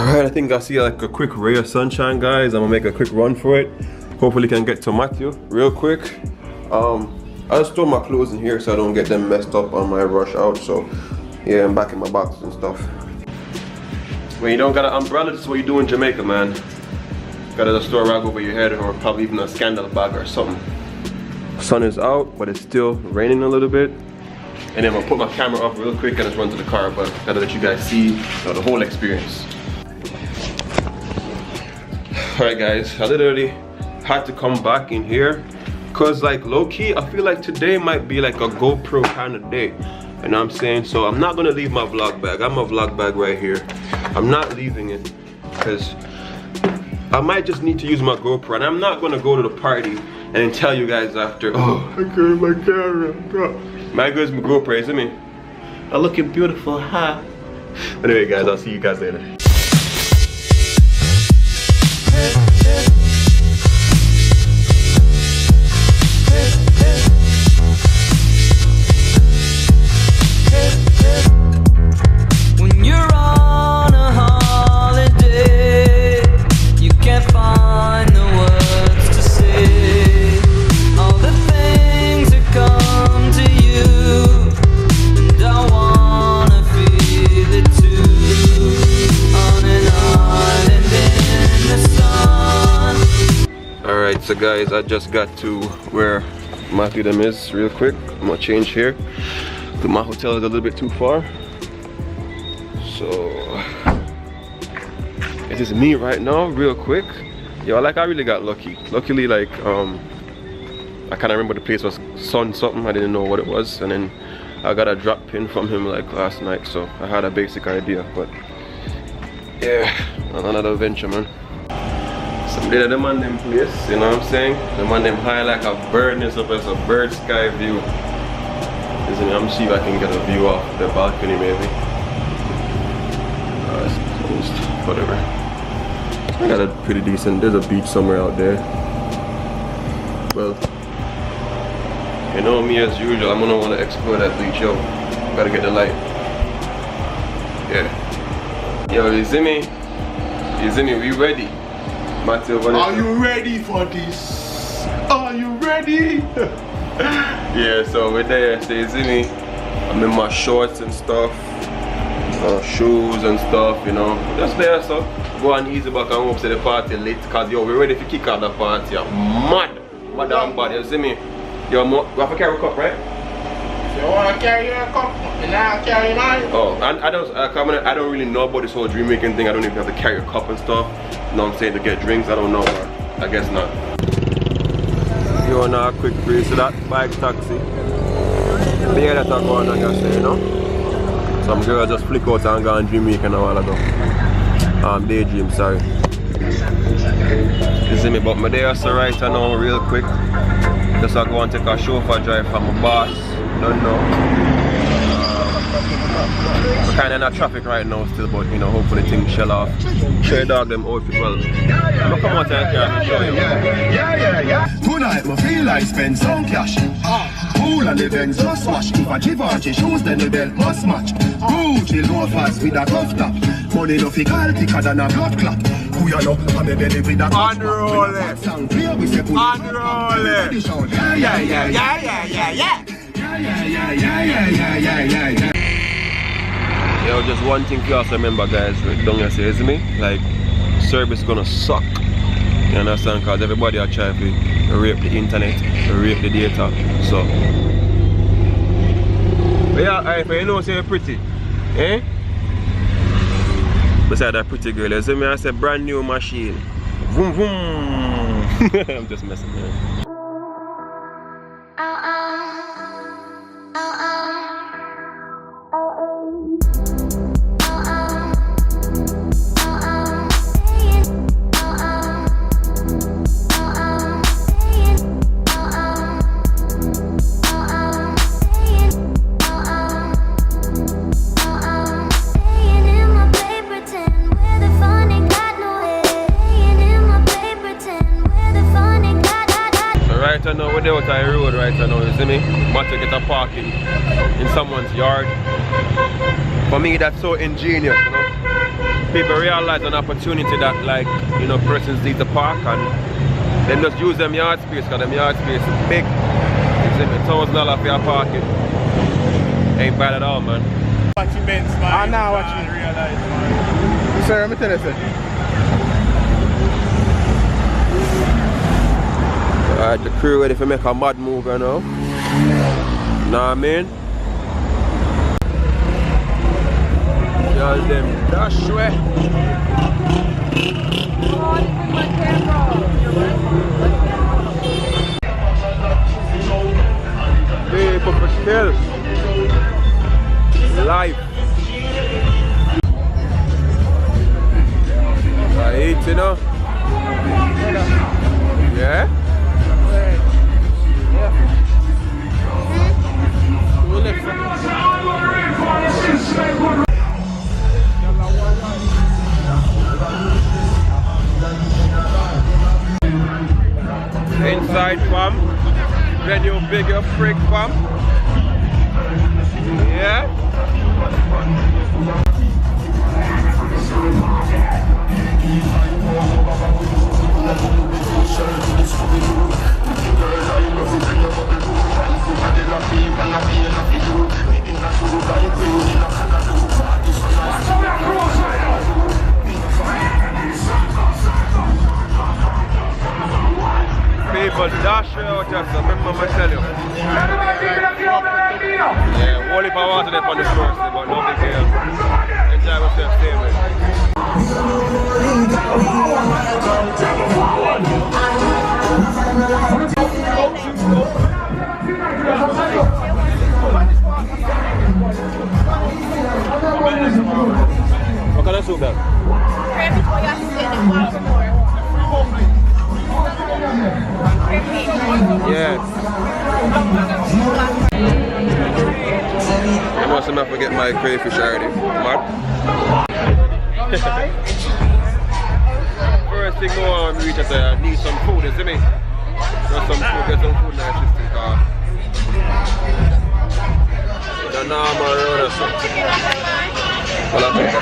Alright, I think I see like a quick ray of sunshine, guys. I'm gonna make a quick run for it. Hopefully can get to Matthew real quick. I just throw my clothes in here so I don't get them messed up on my rush out. So yeah, I'm back in my boxes and stuff. When you don't got an umbrella, this is what you do in Jamaica, man. Gotta just throw a rag over your head, or probably even a scandal bag or something. Sun is out, but it's still raining a little bit. And then I'm gonna put my camera up real quick and just run to the car, but gotta let you guys see the whole experience. Alright guys, I literally had to come back in here because like low-key, I feel like today might be like a GoPro kind of day. You know what I'm saying? So I'm not gonna leave my vlog bag. I got my vlog bag right here. I'm not leaving it because I might just need to use my GoPro, and I'm not gonna go to the party and then tell you guys after, oh, I carry my camera, bro. My good's my GoPro, isn't me? I'm looking beautiful, huh? Anyway guys, I'll see you guys later. So guys, I just got to where Matthew them is real quick. I'm gonna change here. But my hotel is a little bit too far. So it is me right now, real quick. Yo, like I really got lucky. Luckily, like I can't remember the place was Sun something. I didn't know what it was, and then I got a drop pin from him like last night, so I had a basic idea. But yeah, another adventure, man. Some of them on them place, you know what I'm saying? Them on them high like a bird, as a bird sky view. Isn't it? I'm see if I can get a view off the balcony maybe. It's closed, whatever. I got a pretty decent, there's a beach somewhere out there. Well, you know me as usual, I'm gonna want to explore that beach, yo. Gotta get the light. Yeah. Yo, you see me? You see me? We ready? Matthew, are you ready for this? Are you ready? Yeah, so we're there. So you see me? I'm in my shorts and stuff, shoes and stuff, you know. Just there, so go on easy back and hope to the party late, cause yo, we're ready to kick out the party. You're mad, madam bad. You see me? Yo, you have to carry a cup, right? You want to carry your cup, and I'll carry mine. Oh, and I don't really know about this whole dream making thing. I don't know if you have to carry a cup and stuff. You know what I'm saying, to get drinks. I don't know, man. I guess not. You want a quick race to that bike taxi? The air that I go on, I guess, you know? Some girl just flick out and go and dream making a while ago. Daydream, sorry. You see me, but my day is so right now, real quick. Just I go and take a chauffeur drive from my boss. Don't know. We're kind of in a traffic right now still, but you know, hopefully things shell off. Show dog them out as well. I'm gonna come out and can show you. Yeah. Tonight I feel like spend some cash. Pool and the Benz just smash. If I Givenchy shoes, then the belt must match. Gucci loafers with a tough top. Money no fi call thicker than a blood clot. Who you know? I'm a belly with a unroll it. Sound clear, we say unroll it. Yeah. Yo, just one thing you also remember, guys, right down here, see me? Like, service gonna suck. You understand? Because everybody are trying to rape the internet, rape the data. So, but yeah, alright, you know, say you're pretty, eh? Beside that pretty girl, you see me? I said brand new machine. Vroom vroom. I'm just messing, man. Right now we're there out on the road right now, you see me? Want to get a parking in someone's yard. For me that's so ingenious, you know? people realize an opportunity that, like, you know, persons need to park and then just use them yard space, because them yard space is big. It's $1,000 for your parking. Ain't bad at all, man. Watching Benz, man. I'm now watching. Realize, man. Sir, let me tell you, sir. Alright, the crew ready to make a mad move right now. Know what I mean? Y'all them dash way. People for kill. Life. I eat, you know? Yeah? Inside fam, then you bigger freak fam. Yeah. People dash out just remember I tell you. Yeah, only for water there on the floor, but no big deal. Enjoy yourself, stay with. What kind of soup that? Yes. I must not forget my crayfish already. Mad. First thing I want to reach out there, I need some food, you see me? Just some food, get some food nice this thing. The normal road or something. Well, I'll take it.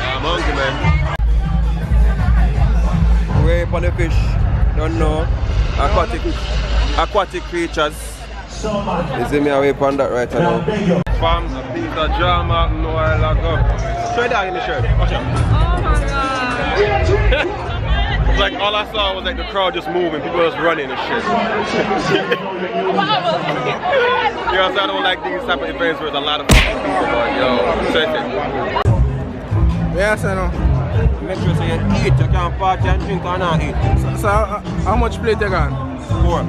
I'm hungry, man. Way upon the fish, don't know. Aquatic creatures. You see me away upon that right now. Fam, a piece of drama, no while ago. Try that in the shirt. Watch out. Oh my god. Like all I saw was like the crowd just moving, people just running and shit. You know, so I don't like these type of events where there's a lot of fucking people, but yo, check it. Yes, I know. Make sure so you eat, you can't party and drink or not eat. So how much plate you got? 4.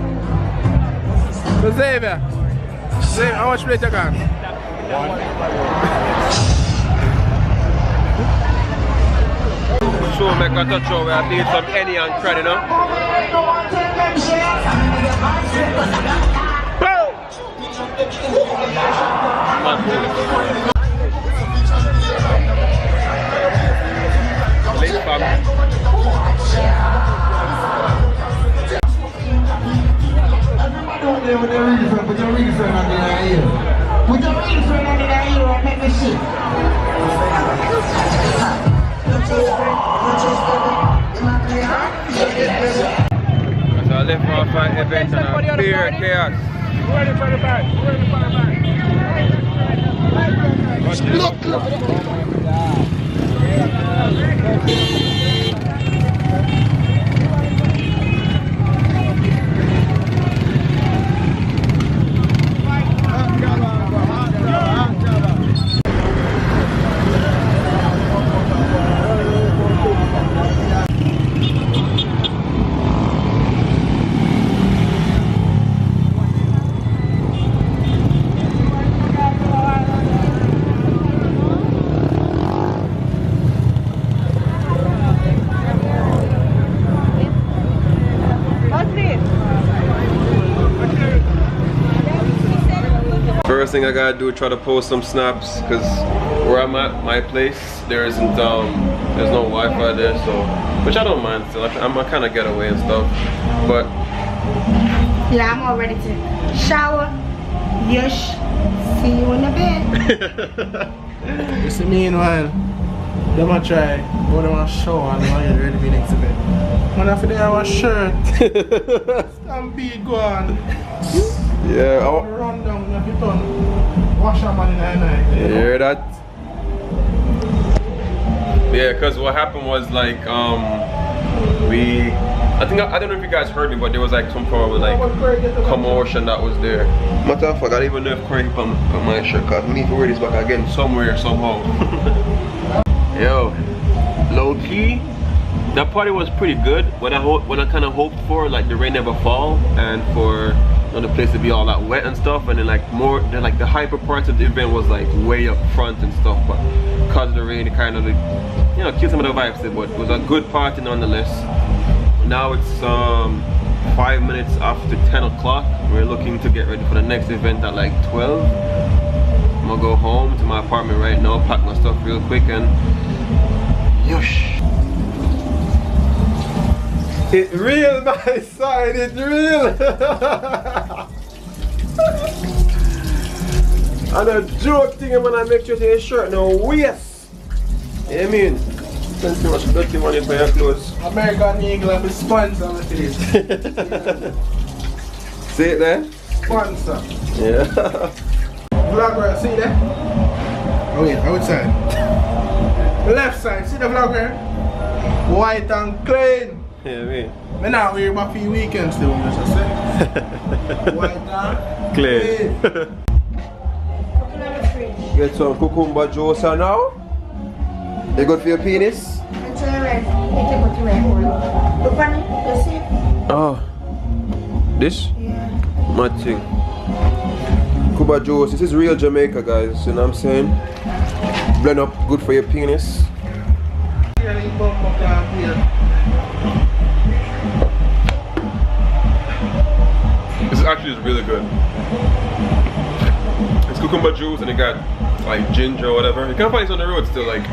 So Xavier, how much plate you got? 1. Sure, make a touch over and need some Henny and credit, you know? Late fam. Put your real friend on the ear. Put your real friend on the ear and make me shit. So I left for a fight event and a pure chaos. Ready for the back. Ready for the back. Look. First thing I gotta do is try to post some snaps, because where I'm at, my place, there isn't there's no Wi-Fi there, so which I don't mind still. I'm kind of get away and stuff, but Yeah, I'm all ready to shower. Yush. See you in the bed. You see, meanwhile, them a try, go to a shower and them a get ready for the next event. Man, after they have a shirt, stampede go on. Yeah, Run down, you have to turn, wash a man in the night. you hear that? Yeah, because what happened was like, I don't know if you guys heard me, but there was like some form of like commotion that was there. Matter of fact, I don't even know if Corey put my shirt, cause I need to wear this back again somewhere, somehow. Yo, low key, that party was pretty good. What I kind of hoped for, like the rain never fall, and for the place to be all that wet and stuff, and then like the hyper parts of the event was like way up front and stuff, but because of the rain, it kind of killed some of the vibes. But it was a good party nonetheless. Now it's 5 minutes after 10 o'clock. We're looking to get ready for the next event at like 12. I'm gonna go home to my apartment right now, pack my stuff real quick, and yush. It's real, my side, it's real. And a joke thing when I make sure to your shirt no waist. Yeah, I mean, spend too much dirty money for your clothes. American Eagle have a sponsor with this. See it there? Sponsor. Yeah. Vlogger, see that? Oh wait, outside. The left side, see the vlogger? White and clean. Yeah, me. Me not wear my few weekends still, just I say. White and Clean. Get some cucumber juice now. They good for your penis? Oh, this? Yeah. My thing. Cucumber juice. This is real Jamaica, guys. You know what I'm saying? Blend up, good for your penis. This actually is really good. It's cucumber juice and it got like ginger or whatever. You can't find this on the road still, like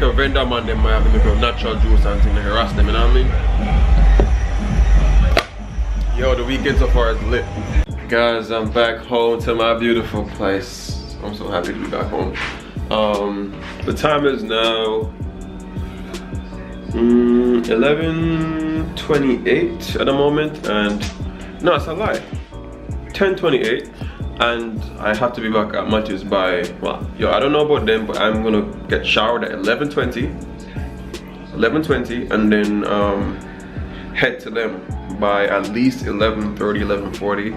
a vendor man, they might have to make a natural juice and thing to harass them, you know what I mean? Yo, the weekend so far is lit. Guys, I'm back home to my beautiful place. I'm so happy to be back home. The time is now 11:28 at the moment, and no, it's a lie. 10:28, and I have to be back at Matthew's by, well, yo, I don't know about them, but I'm gonna get showered at 11:20, and then head to them by at least 11:30, 11:40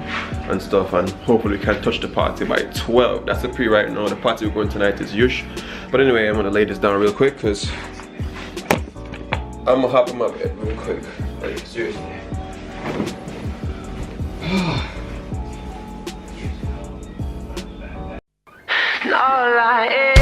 and stuff, and hopefully we can touch the party by 12. That's the pre right now. The party we're going tonight is Yush. But anyway, I'm gonna lay this down real quick because I'm gonna hop in my bed real quick. Like, seriously. No lie.